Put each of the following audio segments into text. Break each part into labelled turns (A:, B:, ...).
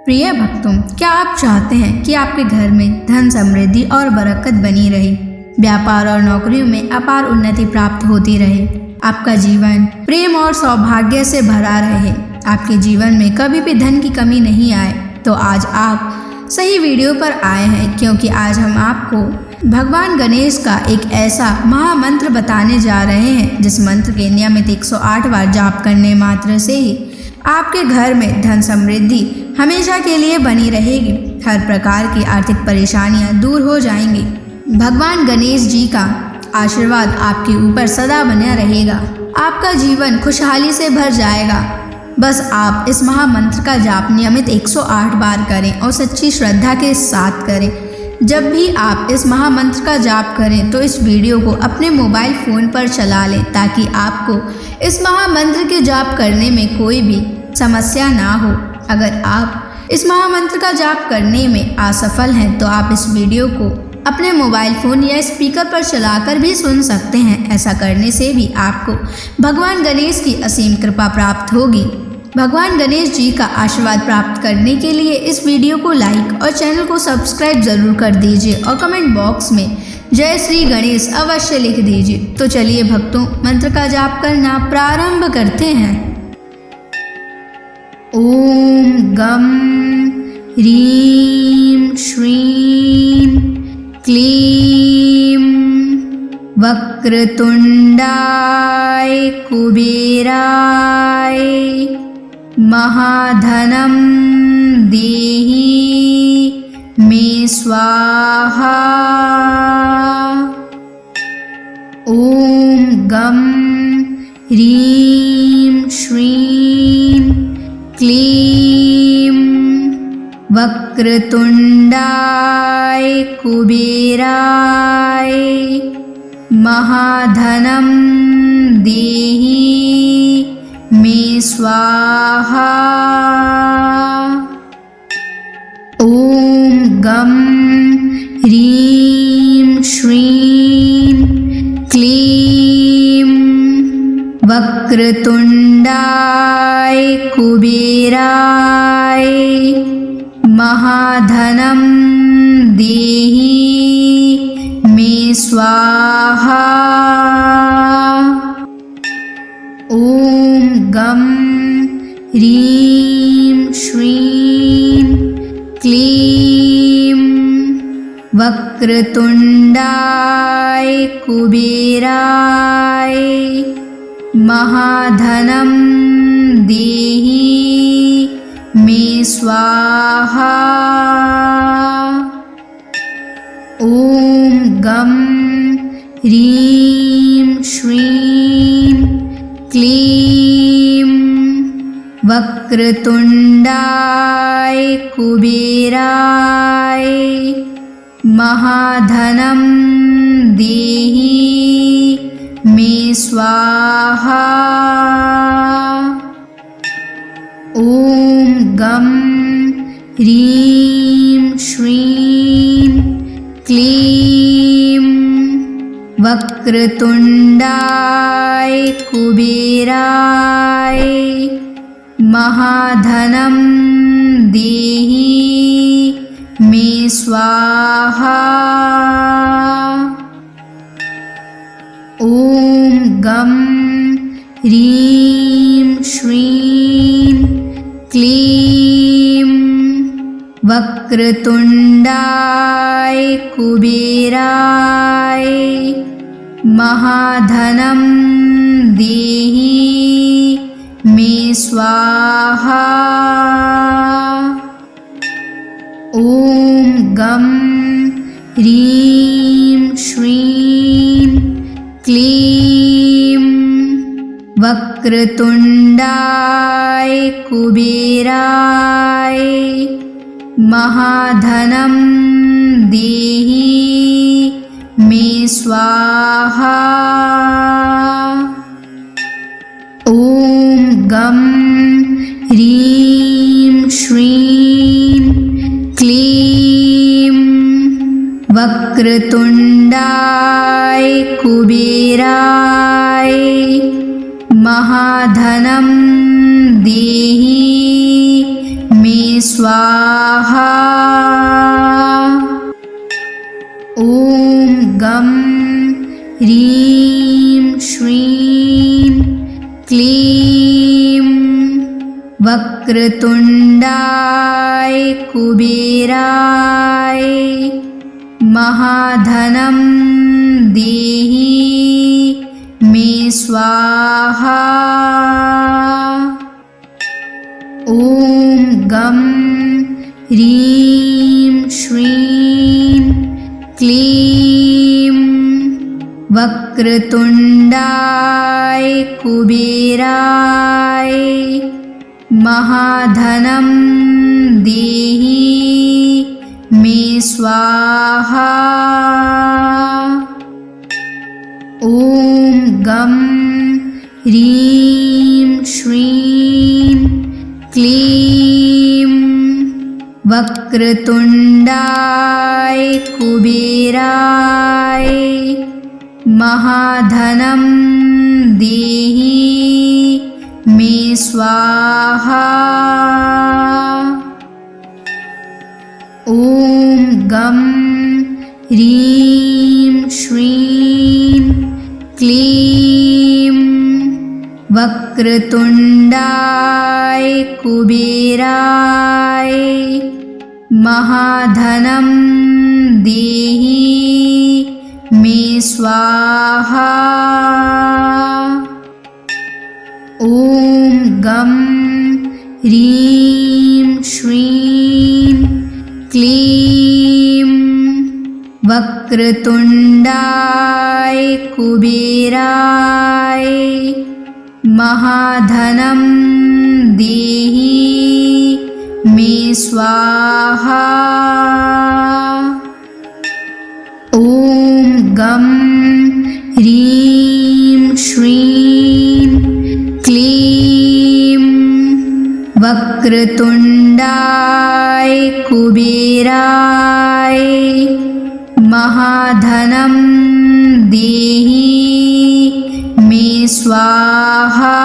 A: प्रिय भक्तों, क्या आप चाहते हैं कि आपके घर में धन समृद्धि और बरकत बनी रहे, व्यापार और नौकरियों में अपार उन्नति प्राप्त होती रहे, आपका जीवन प्रेम और सौभाग्य से भरा रहे, आपके जीवन में कभी भी धन की कमी नहीं आए, तो आज आप सही वीडियो पर आए हैं, क्योंकि आज हम आपको भगवान गणेश का एक ऐसा महामंत्र बताने जा रहे हैं जिस मंत्र के नियमित 108 बार जाप करने मात्र से ही आपके घर में धन समृद्धि हमेशा के लिए बनी रहेगी। हर प्रकार की आर्थिक परेशानियां दूर हो जाएंगी। भगवान गणेश जी का आशीर्वाद आपके ऊपर सदा बना रहेगा। आपका जीवन खुशहाली से भर जाएगा। बस आप इस महामंत्र का जाप नियमित 108 बार करें और सच्ची श्रद्धा के साथ करें। जब भी आप इस महामंत्र का जाप करें तो इस वीडियो को अपने मोबाइल फ़ोन पर चला लें, ताकि आपको इस महामंत्र के जाप करने में कोई भी समस्या ना हो। अगर आप इस महामंत्र का जाप करने में असफल हैं तो आप इस वीडियो को अपने मोबाइल फ़ोन या स्पीकर पर चलाकर भी सुन सकते हैं। ऐसा करने से भी आपको भगवान गणेश की असीम कृपा प्राप्त होगी। भगवान गणेश जी का आशीर्वाद प्राप्त करने के लिए इस वीडियो को लाइक और चैनल को सब्सक्राइब जरूर कर दीजिए और कमेंट बॉक्स में जय श्री गणेश अवश्य लिख दीजिए। तो चलिए भक्तों, मंत्र का जाप करना प्रारंभ करते हैं। ओम गम ह्रीं श्रीं क्लीं वक्रतुंडाय कुबेराय महाधनं देहि मे स्वाहा। ओम गम ह्रीं श्रीं क्लीं वक्रतुंडाय कुबेराय महाधनं देहि मे स्वाहा। ओम गम ह्रीं श्रीं क्लीं वक्रतुंडाय कुबेराय महाधनं देहि मे स्वाहा। ओम गम ह्रीं श्रीं क्लीं वक्रतुंडाय कुबेराय महाधनं देहि मे स्वाहा। ओम गम ह्रीं श्रीं क्लीं वक्रतुंडाय कुबेराय महाधनं देहि मे स्वाहा। ओम गम ह्रीं श्रीं क्लीं वक्रतुंडाय कुबेराय महाधनं देहि मे स्वाहा। ओम गम ह्रीं श्रीं क्लीं वक्रतुंडाय कुबेराय महाधनं देहि मे स्वाहा। ओम गम ह्रीं श्रीं क्लीं वक्रतुंडाय कुबेराय महाधनं देहि मे स्वाहा। ओम गम ह्रीं श्रीं क्लीं वक्रतुंडाय कुबेराय महाधनं देहि मे स्वाहा। ॐ गं ह्रीं श्रीं क्लीं वक्रतुण्डाय कुबेराय महाधनं देहि मे स्वाहा। ॐ गं ह्रीं श्रीं क्लीं वक्रतुण्डाय कुबेराय महाधनं देहि मे स्वाहा। ॐ गं ह्रीं श्रीं क्लीं वक्रतुण्डाय कुबेराय महाधनं देहि मे स्वाहा। ॐ गं ह्रीं श्रीं क्लीं वक्रतुण्डाय कुबेराय महाधनं देहि मे स्वाहा। ॐ गं ह्रीं श्रीं क्लीं वक्रतुण्डाय कुबेराय महाधनं देहि मे स्वाहा। ॐ गं ह्रीं श्रीं क्लीं वक्रतुण्डाय कुबेराय महाधनं देहि मे स्वाहा।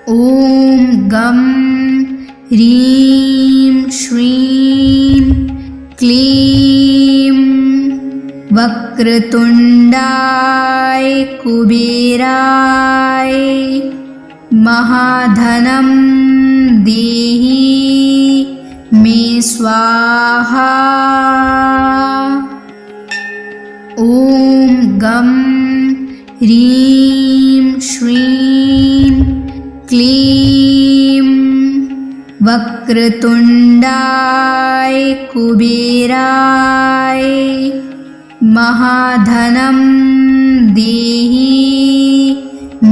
A: ॐ गं ह्रीं श्रीं क्लीं वक्रतुण्डाय कुबेराय महाधनं देहि मे स्वाहा। ॐ गं ह्रीं श्रीं क्लीं वक्रतुण्डाय कुबेराय महाधनं देहि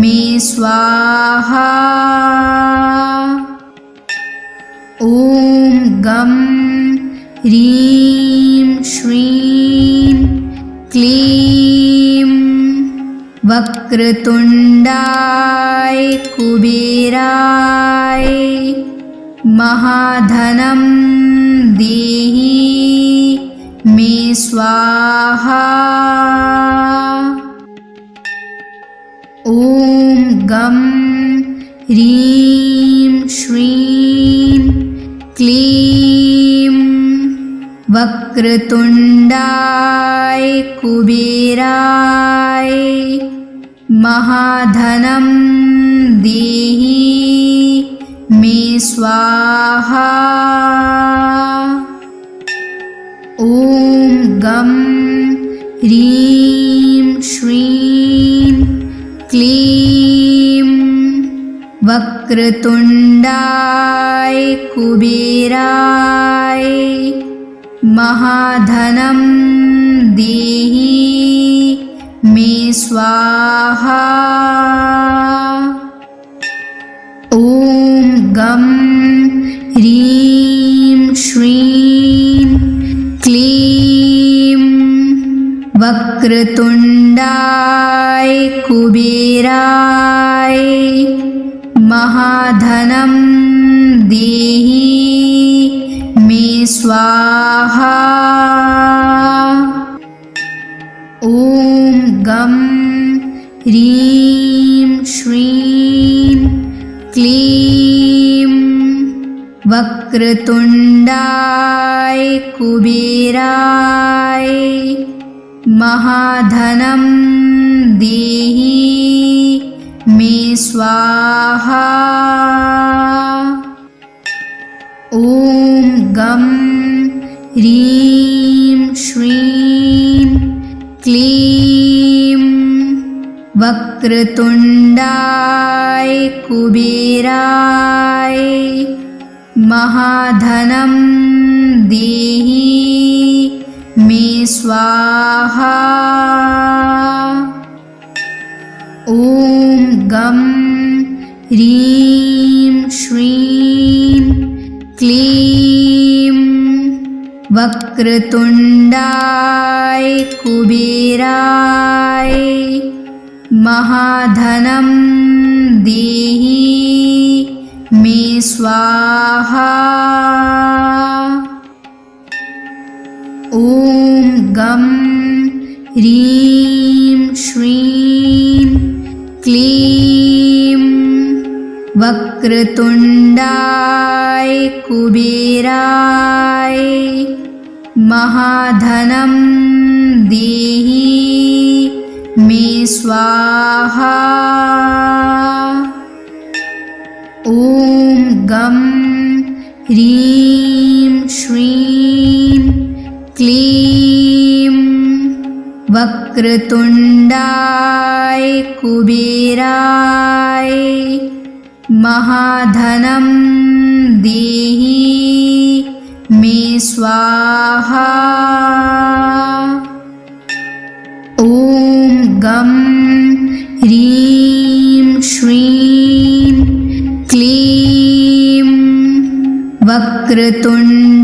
A: मे स्वाहा। ॐ गं ह्रीं श्रीं क्लीं वक्रतुण्डाय कुबेराय महाधनं देहि मे स्वाहा। ॐ गं ह्रीं श्रीं क्लीं वक्रतुण्डाय कुबेराय महाधनं देहि मे स्वाहा। ॐ गं ह्रीं श्रीं क्लीं वक्रतुण्डाय कुबेराय महाधनं देहि मे स्वाहा। ॐ गं ह्रीं श्रीं क्लीं वक्रतुण्डाय कुबेराय महाधनं देहि मे स्वाहा। ॐ गं ह्रीं श्रीं क्लीं वक्रतुण्डाय कुबेराय महाधनं देहि मे स्वाहा। ॐ गं ह्रीं श्रीं क्लीं वक्रतुण्डाय कुबेराय महाधनं देहि मे स्वाहा। ॐ गं ह्रीं श्रीं क्लीं वक्रतुण्डाय कुबेराय महाधनं देहि मे स्वाहा। ॐ गं ह्रीं श्रीं क्लीं वक्रतुण्डाय कुबेराय महाधनं देहि मे स्वाहा। ॐ गं ह्रीं श्रीं क्लीं वक्रतुण्डाय कुबेराय महाधनं देहि मे स्वाहा। ॐ गं ह्रीं श्रीं क्लीं वक्रतुण्डाय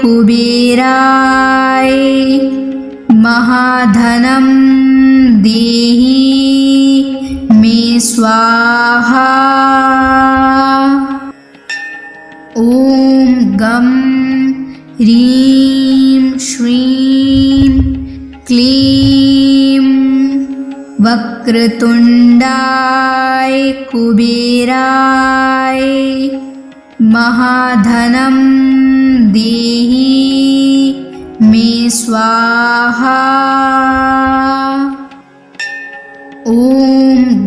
A: कुबेराय महाधनं देहि मे स्वाहा। ॐ गं ह्रीं श्रीं क्लीं वक्रतुण्डाय कुबेराय महाधनं देहि मे स्वाहा। ॐ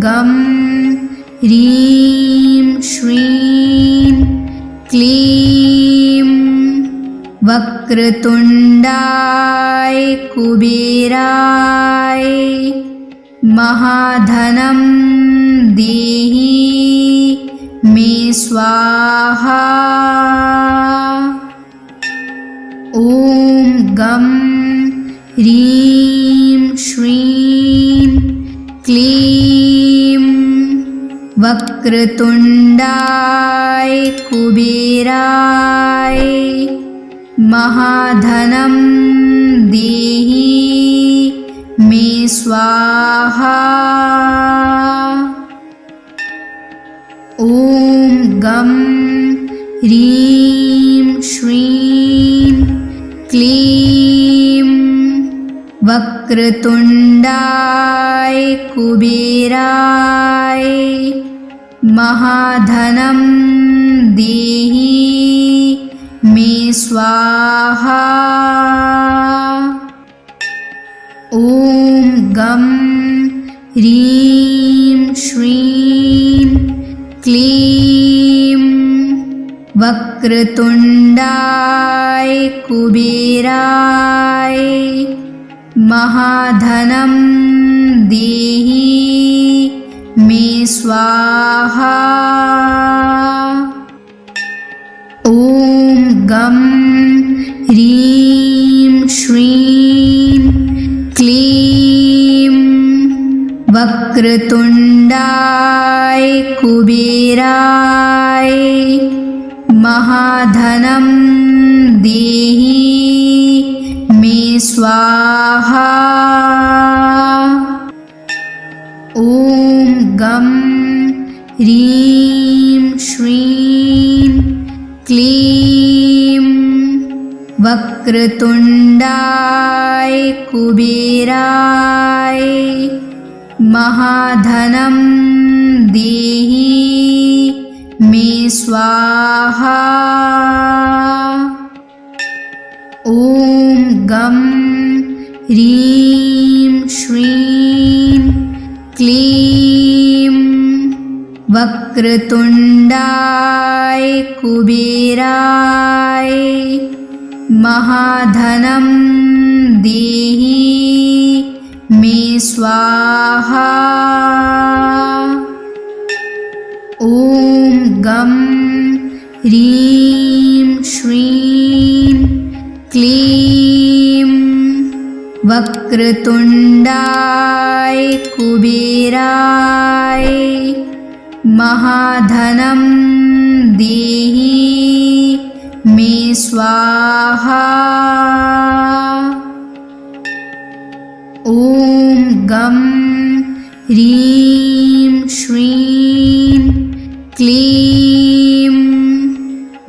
A: गं ह्रीं श्रीं क्लीं वक्रतुण्डाय कुबेराय महाधनं देहि मे स्वाहा। ॐ गं ह्रीं श्रीं क्लीं वक्रतुण्डाय कुबेराय महाधनं देहि मे स्वाहा। ॐ गं ह्रीं श्रीं क्लीं वक्रतुण्डाय कुबेराय महाधनं देहि मे स्वाहा। ॐ गं ह्रीं श्रीं क्लीं वक्रतुण्डाय कुबेराय महाधनं देहि मे स्वाहा। ॐ गं ह्रीं श्रीं क्लीं वक्रतुण्डाय कुबेराय महाधनं देहि मे स्वाहा। ॐ गं ह्रीं श्रीं क्लीं वक्रतुण्डाय कुबेराय महाधनं देहि मे स्वाहा। ॐ गं ह्रीं श्रीं क्लीं वक्रतुण्डाय कुबेराय महाधनं देहि मे स्वाहा। ॐ गं ह्रीं श्रीं क्लीं वक्रतुण्डाय कुबेराय महाधनं देहि मे स्वाहा। ॐ गं ह्रीं श्रीं क्लीं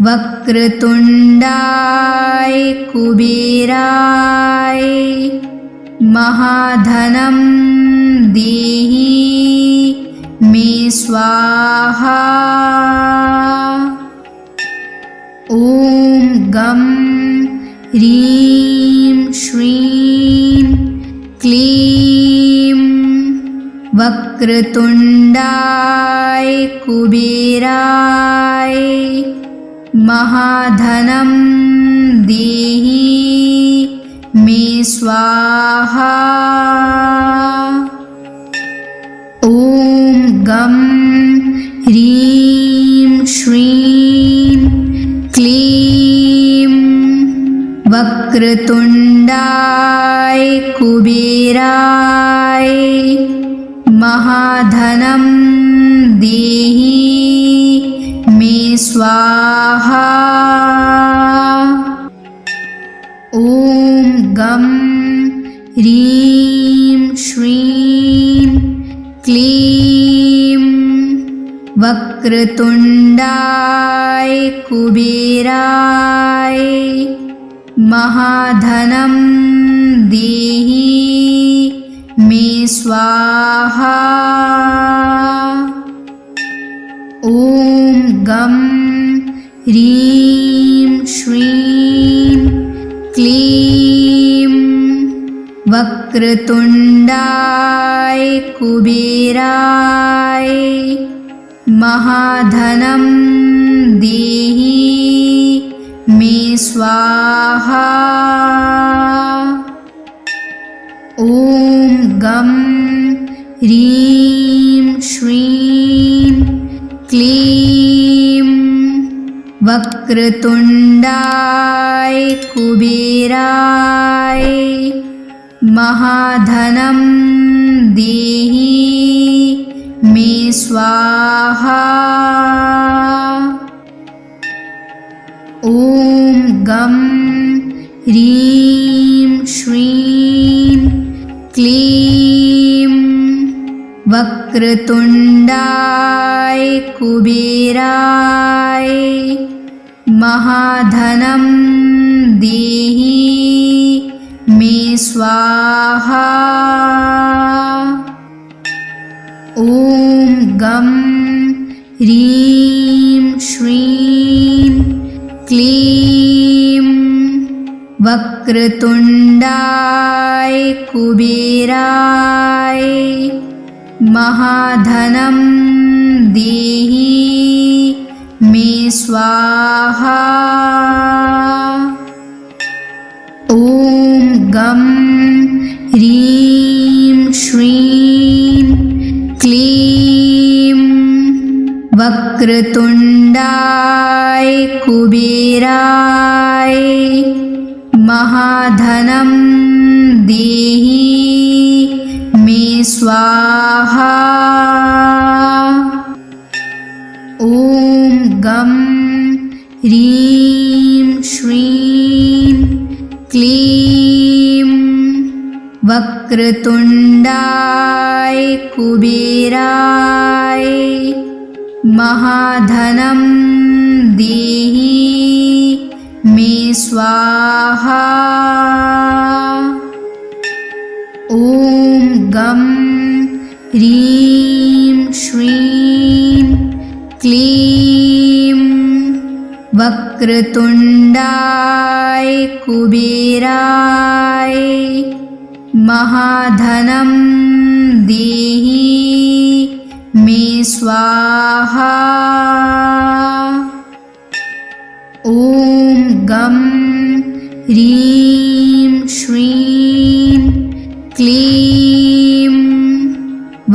A: वक्रतुण्डाय कुबेराय महाधनं देहि मे स्वाहा। ॐ गं ह्रीं श्रीं क्लीं वक्रतुण्डाय कुबेराय महाधनं देहि मे स्वाहा। ॐ गं ह्रीं श्रीं क्लीं वक्रतुण्डाय कुबेराय महाधनं देहि मे स्वाहा। ॐ गं ह्रीं श्रीं क्लीं वक्रतुण्डाय कुबेराय महाधनं देहि मे स्वाहा। ॐ गं ह्रीं श्रीं क्लीं वक्रतुण्डाय कुबेराय महाधनं देहि मे स्वाहा। ॐ गं ह्रीं श्रीं क्लीं वक्रतुण्डाय कुबेराय महाधनं देहि मे स्वाहा। ॐ गं ह्रीं श्रीं क्लीं वक्रतुण्डाय कुबेराय महाधनं देहि मे स्वाहा। ॐ गं ह्रीं श्रीं क्लीं वक्रतुण्डाय कुबेराय महाधनं देहि मे स्वाहा। ॐ गं ह्रीं श्रीं क्लीं वक्रतुण्डाय कुबेराय महाधनं देहि मे स्वाहा। ॐ गं ह्रीं श्रीं क्लीं वक्रतुण्डाय कुबेराय महाधनं देहि मे स्वाहा। ॐ गं ह्रीं श्रीं क्लीं वक्रतुण्डाय कुबेराय महाधनं देहि मे स्वाहा। ॐ गं ह्रीं श्रीं क्लीं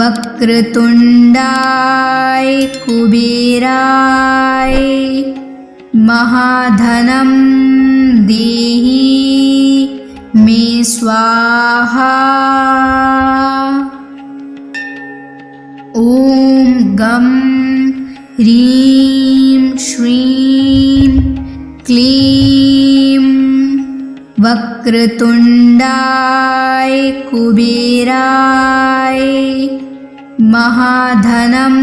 A: वक्रतुण्डाय कुबेराय महाधनं देहि मे स्वाहा। ॐ गं ह्रीं श्रीं क्लीं वक्रतुण्डाय कुबेराय महाधनं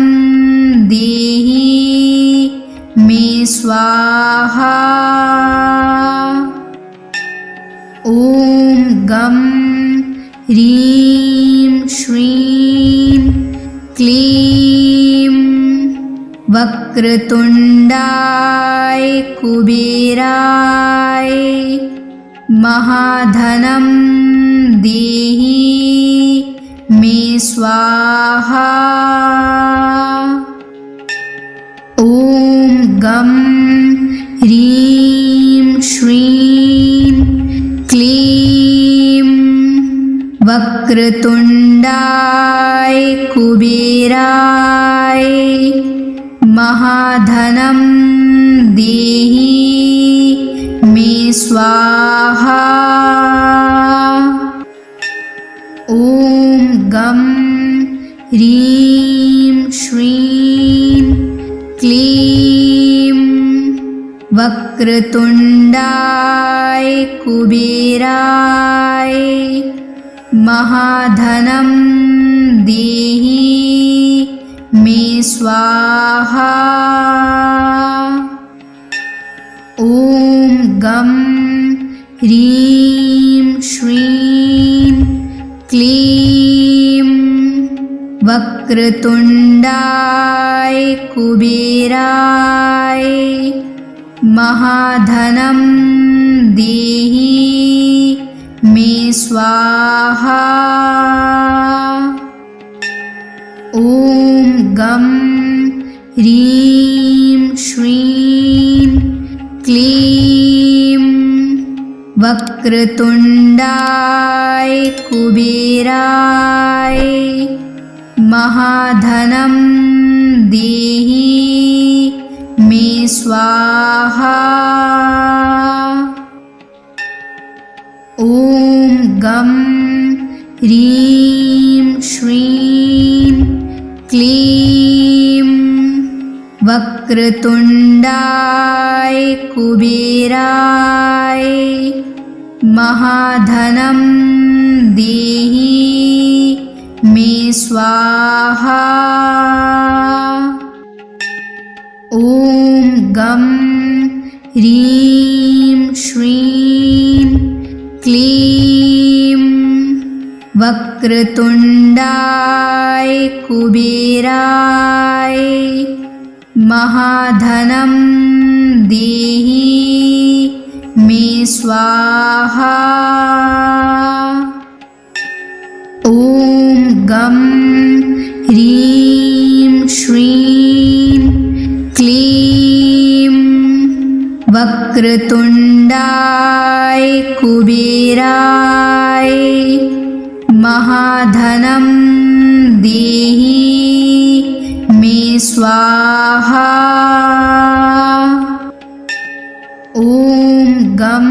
A: देहि मे स्वाहा। ॐ गं ह्रीं श्रीं क्लीं वक्रतुण्डाय कुबेराय महाधनं देहि मे स्वाहा। ॐ गं ह्रीं श्रीं क्लीं वक्रतुण्डाय कुबेराय महाधनं देहि मे स्वाहा। ॐ गं ह्रीं श्रीं क्लीं वक्रतुण्डाय कुबेराय महाधनं देहि मे स्वाहा। ॐ गं ह्रीं श्रीं क्लीं वक्रतुण्डाय कुबेराय महाधनं देहि मे स्वाहा। ॐ गं ह्रीं श्रीं क्लीं वक्रतुण्डाय कुबेराय महाधनं देहि मे स्वाहा। ॐ गं ह्रीं श्रीं क्लीं वक्रतुण्डाय कुबेराय महाधनं देहि मे स्वाहा। ॐ गं ह्रीं श्रीं क्लीं वक्रतुण्डाय कुबेराय महाधनं देहि मे स्वाहा। ॐ गं ह्रीं श्रीं क्लीं वक्रतुण्डाय कुबेराय महाधनं देहि मे स्वाहा। ॐ गं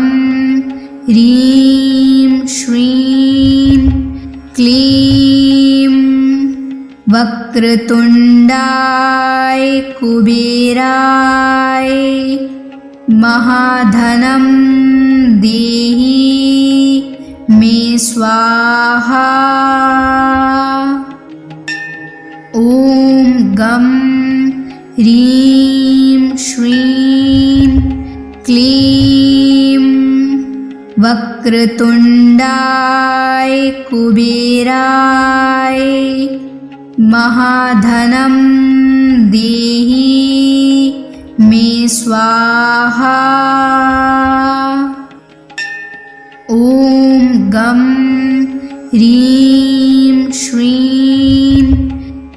A: ह्रीं श्रीं क्लीं वक्रतुण्डाय कुबेराय महाधनं देहि मे स्वाहा। ॐ गं ह्रीं श्रीं क्लीं वक्रतुण्डाय कुबेराय महाधनं देहि मे स्वाहा। ॐ गं ह्रीं श्रीं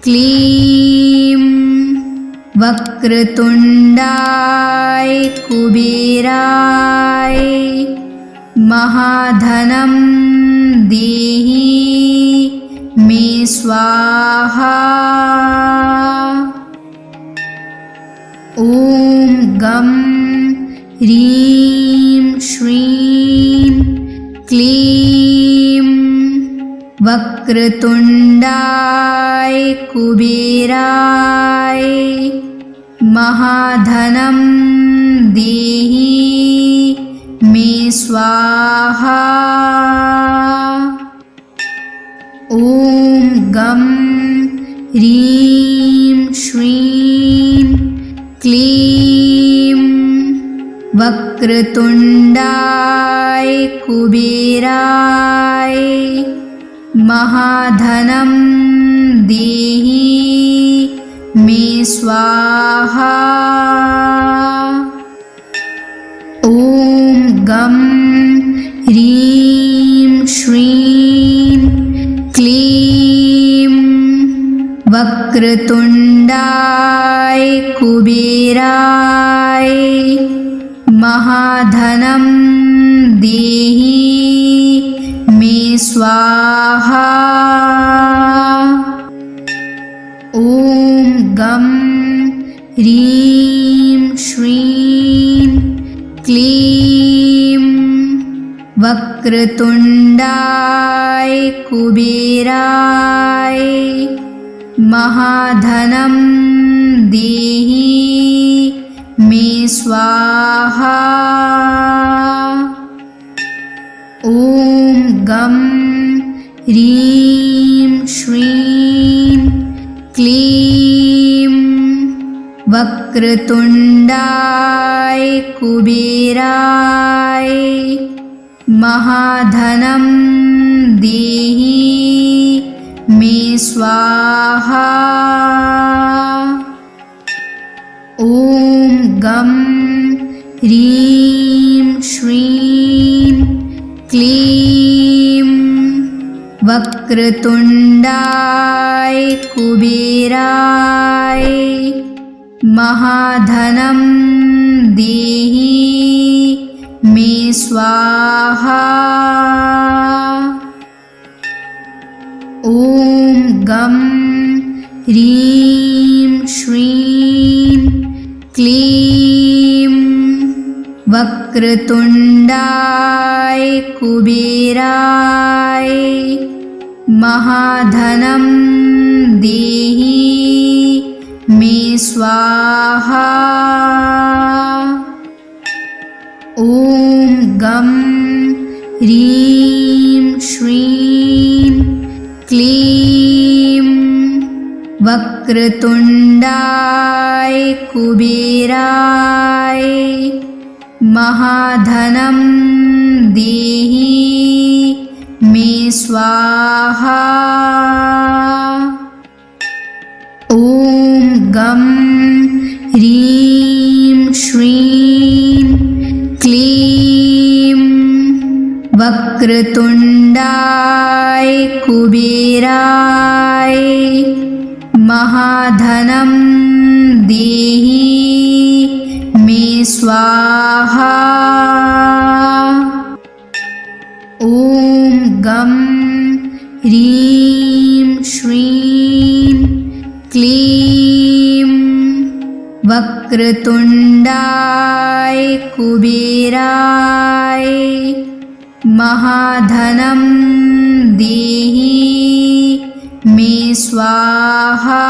A: क्लीं वक्रतुण्डाय कुबेराय महाधनं देहि मे स्वाहा। ॐ गं ह्रीं श्रीं क्लीं वक्रतुण्डाय कुबेराय महाधनं देहि मे स्वाहा। ॐ गं ह्रीं श्रीं क्लीं वक्रतुण्डाय कुबेराय महाधनं देहि मे स्वाहा। ॐ गं ह्रीं श्रीं क्लीं वक्रतुण्डाय कुबेराय महाधनं देहि मे स्वाहा। ॐ गं ह्रीं श्रीं क्लीं वक्रतुण्डाय कुबेराय महाधनं देहि मे स्वाहा। ॐ गं ह्रीं श्रीं क्लीं वक्रतुण्डाय कुबेराय महाधनं देहि मे स्वाहा। ॐ गं ह्रीं श्रीं क्लीं वक्रतुण्डाय कुबेराय महाधनं देहि मे स्वाहा। ॐ गं ह्रीं श्रीं क्लीं वक्रतुण्डाय कुबेराय महाधनं देहि मे स्वाहा। ॐ गं ह्रीं श्रीं क्लीं वक्रतुण्डाय कुबेराय महाधनं देहि मे स्वाहा। ॐ गं ह्रीं श्रीं क्लीं वक्रतुण्डाय कुबेराय महाधनं देहि मे स्वाहा। ॐ गं ह्रीं श्रीं क्लीं वक्रतुण्डाय कुबेराय महाधनं देहि मे स्वाहा।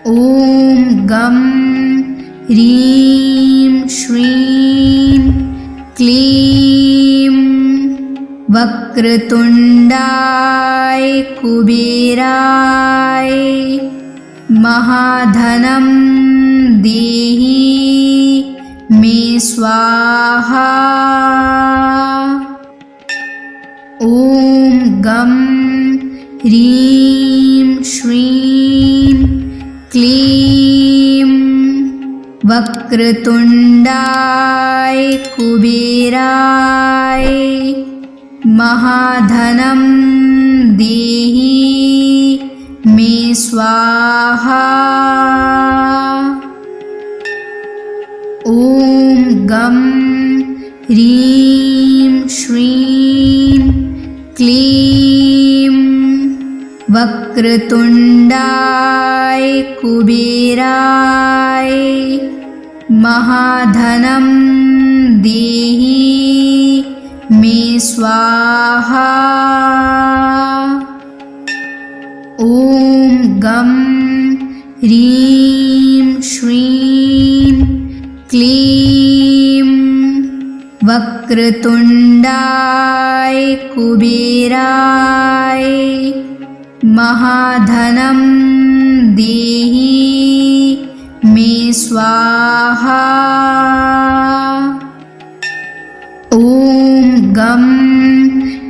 A: ॐ गं ह्रीं श्रीं क्लीं वक्रतुण्डाय कुबेराय महाधनं देहि मे स्वाहा। ॐ गं ह्रीं श्रीं क्लीं वक्रतुण्डाय कुबेराय महाधनं देहि मे स्वाहा। ॐ गं ह्रीं श्रीं क्लीं वक्रतुण्डाय कुबेराय महाधनं देहि मे स्वाहा। ॐ गं ह्रीं श्रीं क्लीं वक्रतुण्डाय कुबेराय महाधनं देहि मे स्वाहा। ॐ गं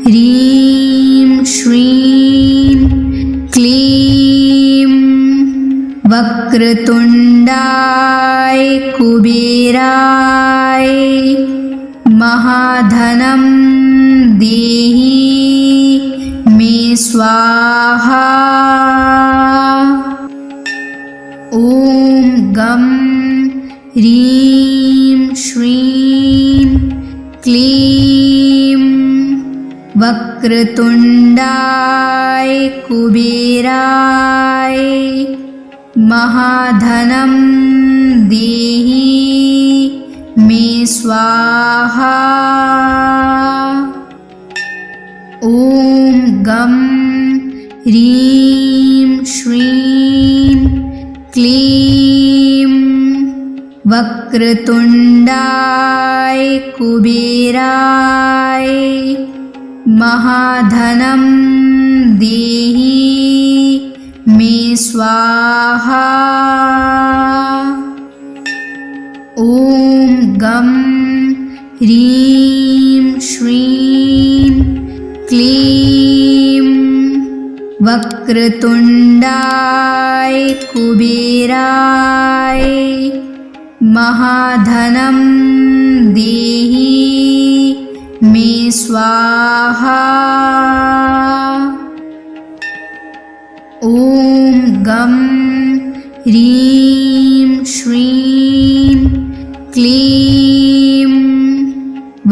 A: ह्रीं श्रीं क्लीं वक्रतुण्डाय कुबेराय महाधनं देहि मे स्वाहा। ॐ गं ह्रीं श्रीं क्लीं वक्रतुण्डाय कुबेराय महाधनं देहि मे स्वाहा। ॐ गं ह्रीं श्रीं क्लीं वक्रतुण्डाय कुबेराय महाधनं देहि मे स्वाहा। ॐ गं ह्रीं श्रीं क्लीं वक्रतुण्डाय कुबेराय महाधनं देहि मे स्वाहा। ॐ गं ह्रीं श्रीं क्लीं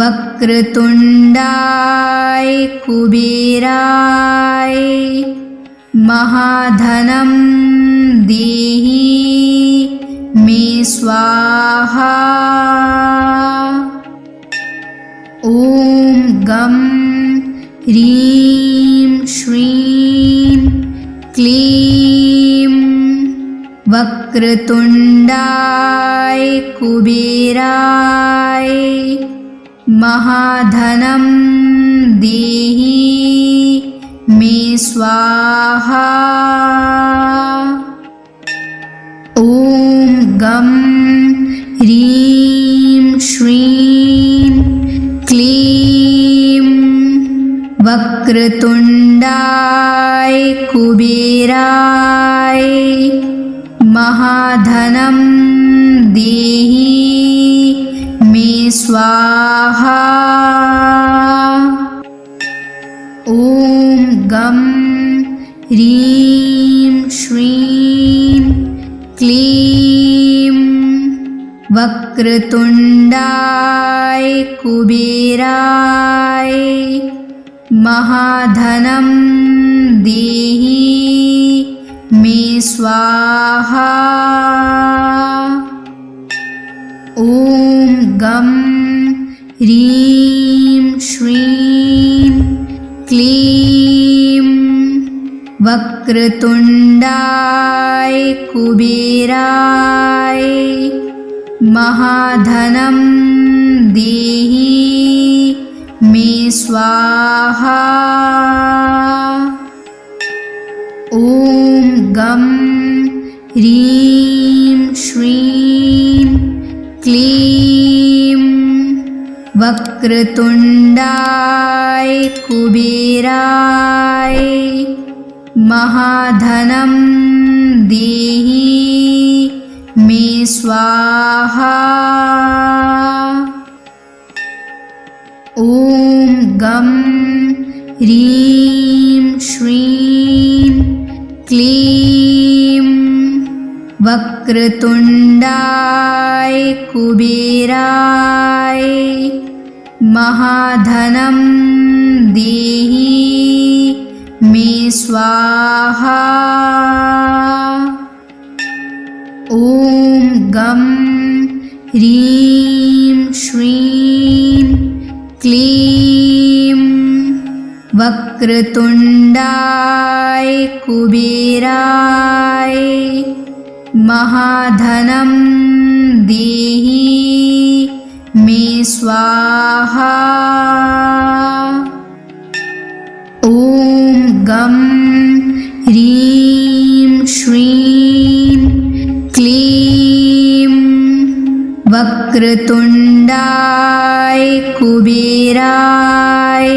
A: वक्रतुण्डाय कुबेराय महाधनं देहि मे स्वाहा। ॐ गं ह्रीं श्रीं क्लीं वक्रतुण्डाय कुबेराय महाधनं देहि मे स्वाहा। ॐ गं ह्रीं श्रीं क्लीं वक्रतुण्डाय कुबेराय महाधनं देहि मे स्वाहा। ॐ गं ह्रीं श्रीं क्लीं वक्रतुण्डाय कुबेराय महाधनं देहि मे स्वाहा। ॐ गं ह्रीं श्रीं क्लीं वक्रतुण्डाय कुबेराय महाधनं देहि मे स्वाहा। ॐ गं ह्रीं श्रीं क्लीं वक्रतुण्डाय कुबेराय महाधनं देहि मे मे स्वाहा। ॐ गं ह्रीं श्रीं क्लीं वक्रतुण्डाय कुबेराय महाधनं देहि मे स्वाहा। ॐ गं ह्रीं श्रीं क्लीं वक्रतुण्डाय कुबेराय महाधनं देहि मे स्वाहा। ॐ गं ह्रीं श्रीं क्लीं वक्रतुण्डाय कुबेराय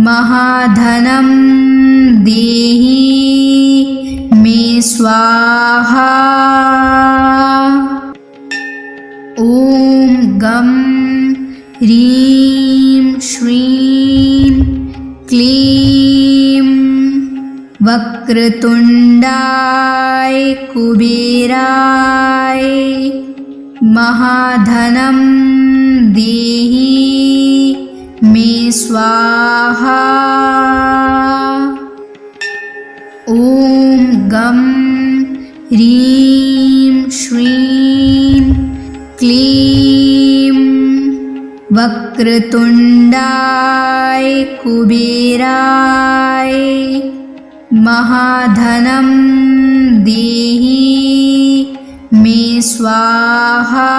A: महाधनं देहि मे स्वाहा। ॐ गं ह्रीं श्रीं क्लीं वक्रतुण्डाय कुबेराय महाधनं देहि मे स्वाहा। ॐ गं ह्रीं श्रीं क्लीं वक्रतुण्डाय कुबेराय महाधनं देहि मे स्वाहा।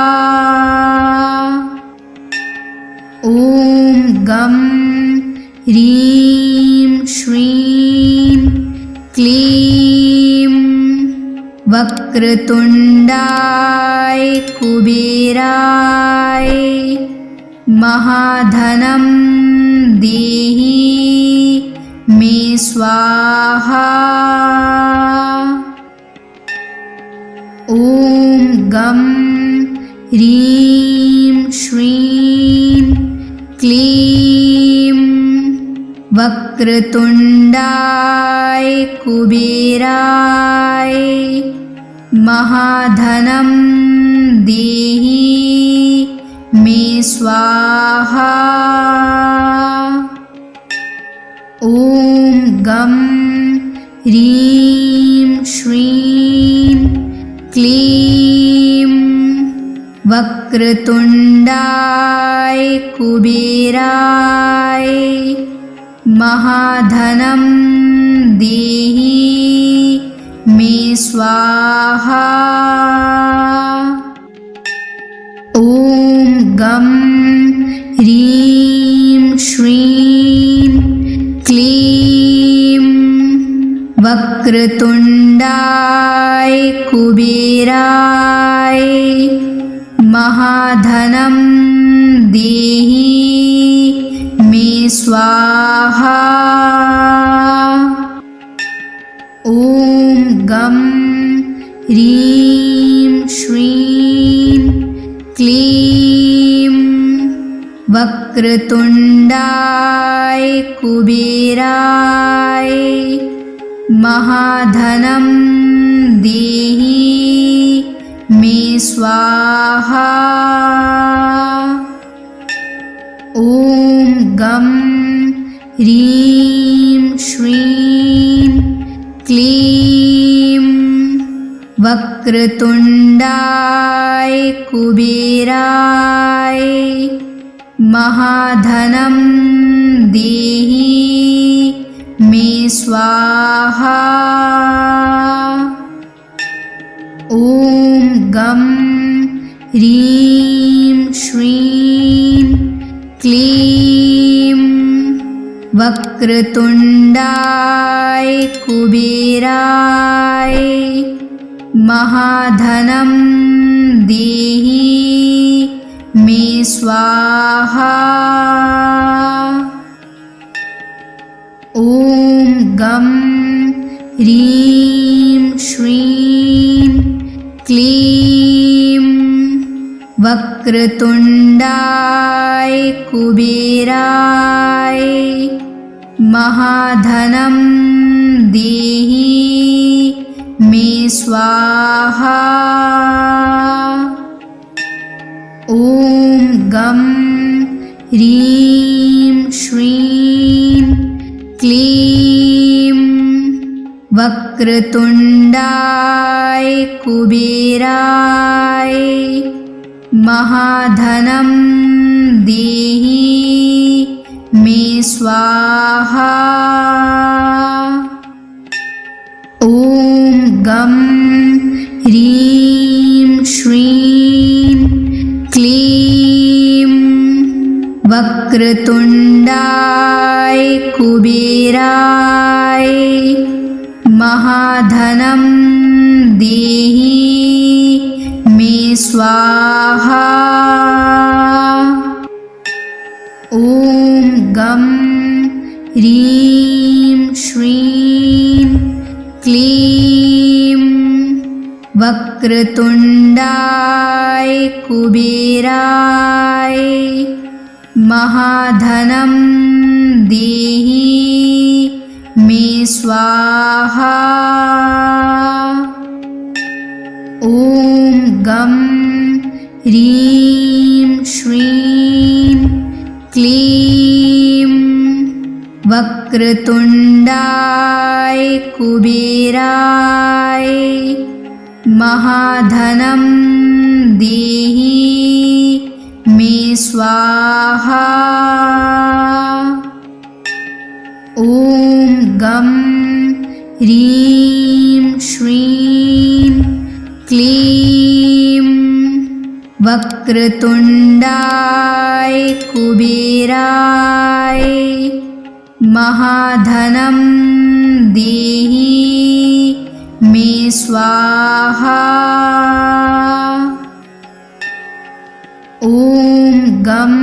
A: ॐ गं ह्रीं श्रीं क्लीं वक्रतुण्डाय कुबेराय महाधनं देहि मे स्वाहा। ॐ गं ह्रीं श्रीं क्लीं वक्रतुण्डाय कुबेराय महाधनं देहि मे स्वाहा। ॐ गं ह्रीं श्रीं क्लीं वक्रतुण्डाय कुबेराय महाधनं देहि मे स्वाहा। ॐ गं ह्रीं श्रीं क्लीं वक्रतुण्डाय कुबेराय महाधनं देहि मे स्वाहा। ॐ गं ह्रीं श्रीं क्लीं वक्रतुण्डाय कुबेराय महाधनं देहि मे स्वाहा। ॐ गं ह्रीं श्रीं क्लीं वक्रतुण्डाय कुबेराय महाधनं देहि मे स्वाहा। ॐ गं ह्रीं श्रीं क्लीं वक्रतुण्डाय कुबेराय महाधनं देहि मे स्वाहा। ॐ गं ह्रीं श्रीं क्लीं वक्रतुण्डाय कुबेराय महाधनं देहि मे स्वाहा। ॐ गं ह्रीं श्रीं क्लीं वक्रतुण्डाय कुबेराय महाधनं देहि मे स्वाहा। ॐ गं ह्रीं श्रीं क्लीं वक्रतुण्डाय कुबेराय महाधनं देहि मे स्वाहा। ॐ गं ह्रीं श्रीं क्लीं वक्रतुण्डाय कुबेराय महाधनं देहि मे स्वाहा। ॐ गं ह्रीं श्रीं क्लीं वक्रतुण्डाय कुबेराय महाधनं देहि मे स्वाहा। ॐ गं ह्रीं श्रीं क्लीं वक्रतुण्डाय कुबेराय महाधनं देहि मे स्वाहा। ॐ गं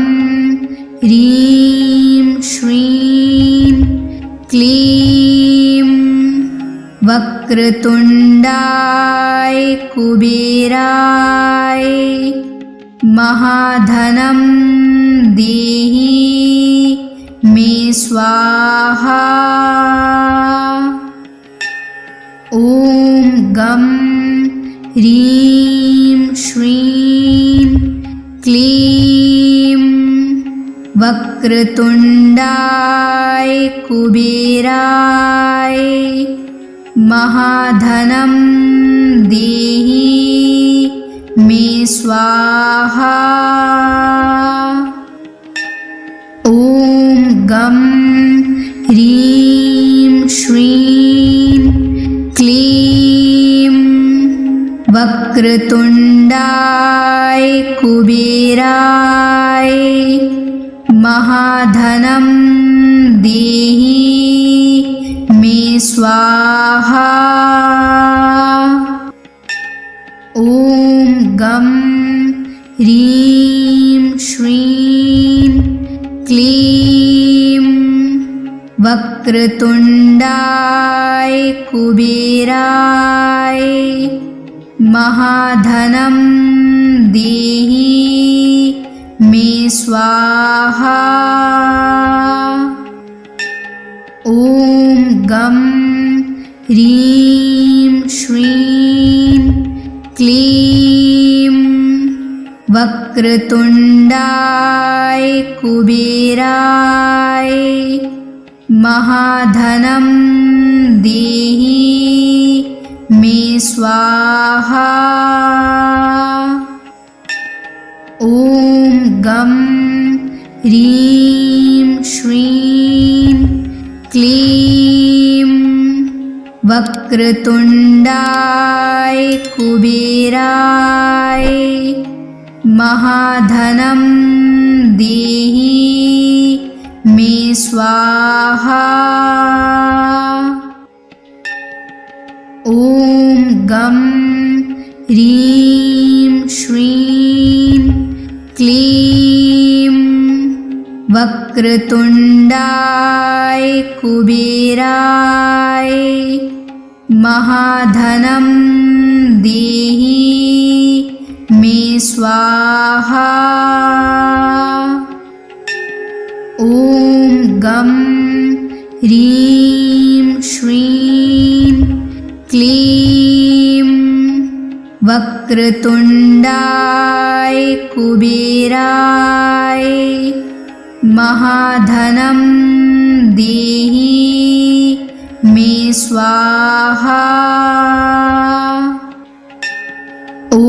A: ह्रीं श्रीं क्लीं वक्रतुण्डाय कुबेराय महाधनं देहि मे स्वाहा। ॐ गं ह्रीं श्रीं क्लीं वक्रतुण्डाय कुबेराय महाधनं देहि मे स्वाहा। ॐ गं ह्रीं श्रीं क्लीं वक्रतुण्डाय कुबेराय महाधनं देहि मे स्वाहा। ॐ गं ह्रीं श्रीं क्लीं वक्रतुण्डाय कुबेराय महाधनं देहि मे स्वाहा। ॐ गं ह्रीं श्रीं क्लीं वक्रतुण्डाय कुबेराय महाधनं देहि मे स्वाहा। ॐ गं ह्रीं श्रीं क्लीं वक्रतुण्डाय कुबेराय महाधनं देहि मे स्वाहा। ॐ गं ह्रीं श्रीं क्लीं वक्रतुण्डाय कुबेराय महाधनं देहि मे स्वाहा। ॐ गं ह्रीं श्रीं क्लीं वक्रतुण्डाय कुबेराय महाधनं देहि मे स्वाहा। ॐ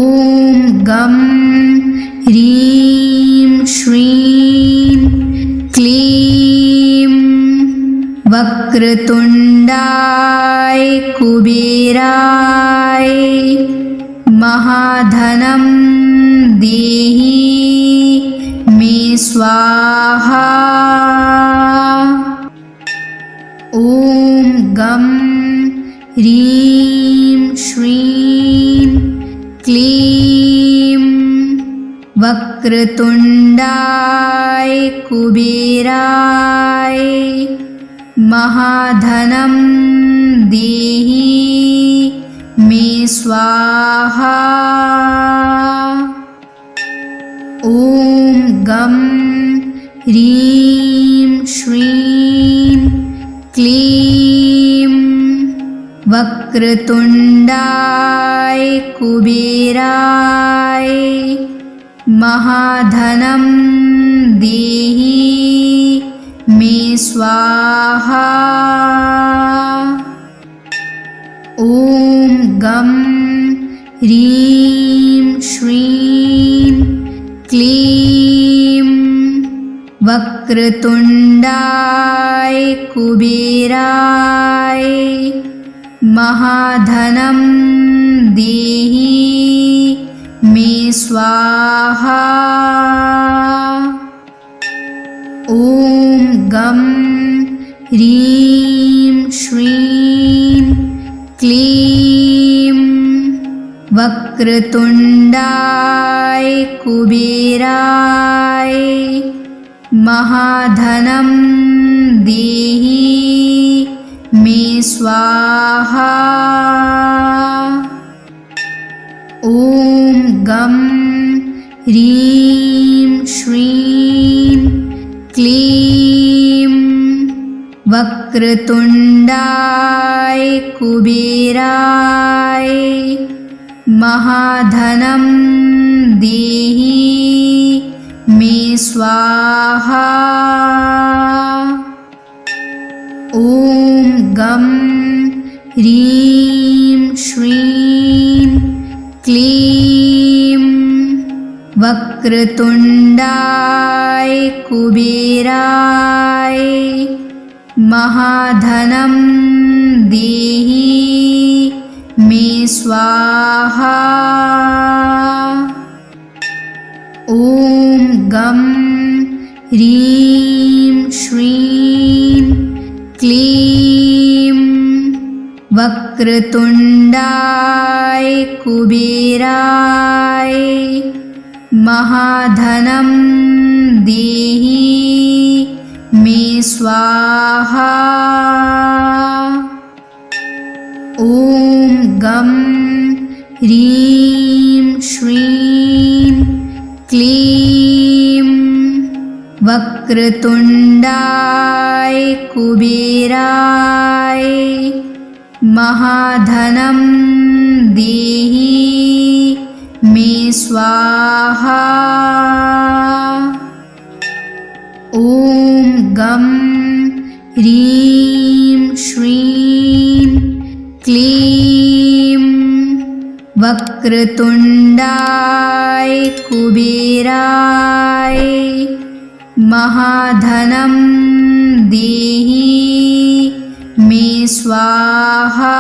A: गं ह्रीं श्रीं क्लीं वक्रतुण्डाय कुबेराय महाधनं देहि मे स्वाहा। ॐ गं ह्रीं श्रीं क्लीं वक्रतुण्डाय कुबेराय महाधनं देहि मे स्वाहा। ॐ गं ह्रीं श्रीं क्लीं वक्रतुण्डाय कुबेराय महाधनं देहि मे स्वाहा। ॐ गं ह्रीं श्रीं क्लीं वक्रतुण्डाय कुबेराय महाधनं देहि मे स्वाहा। ॐ गं ह्रीं श्रीं क्लीं वक्रतुण्डाय कुबेराय महाधनं देहि मे स्वाहा। ॐ गं ह्रीं श्रीं क्लीं वक्रतुण्डाय कुबेराय महाधनं देहि मे स्वाहा। ॐ गं ह्रीं श्रीं क्लीं वक्रतुण्डाय कुबेराय महाधनं देहि मे स्वाहा। ॐ गं ह्रीं श्रीं क्लीं वक्रतुण्डाय कुबेराय महाधनं देहि मे स्वाहा। ॐ गं ह्रीं श्रीं क्लीं वक्रतुण्डाय कुबेराय महाधनं देहि मे स्वाहा। ॐ गं ह्रीं श्रीं क्लीं वक्रतुण्डाय कुबेराय महाधनं देहि मे स्वाहा।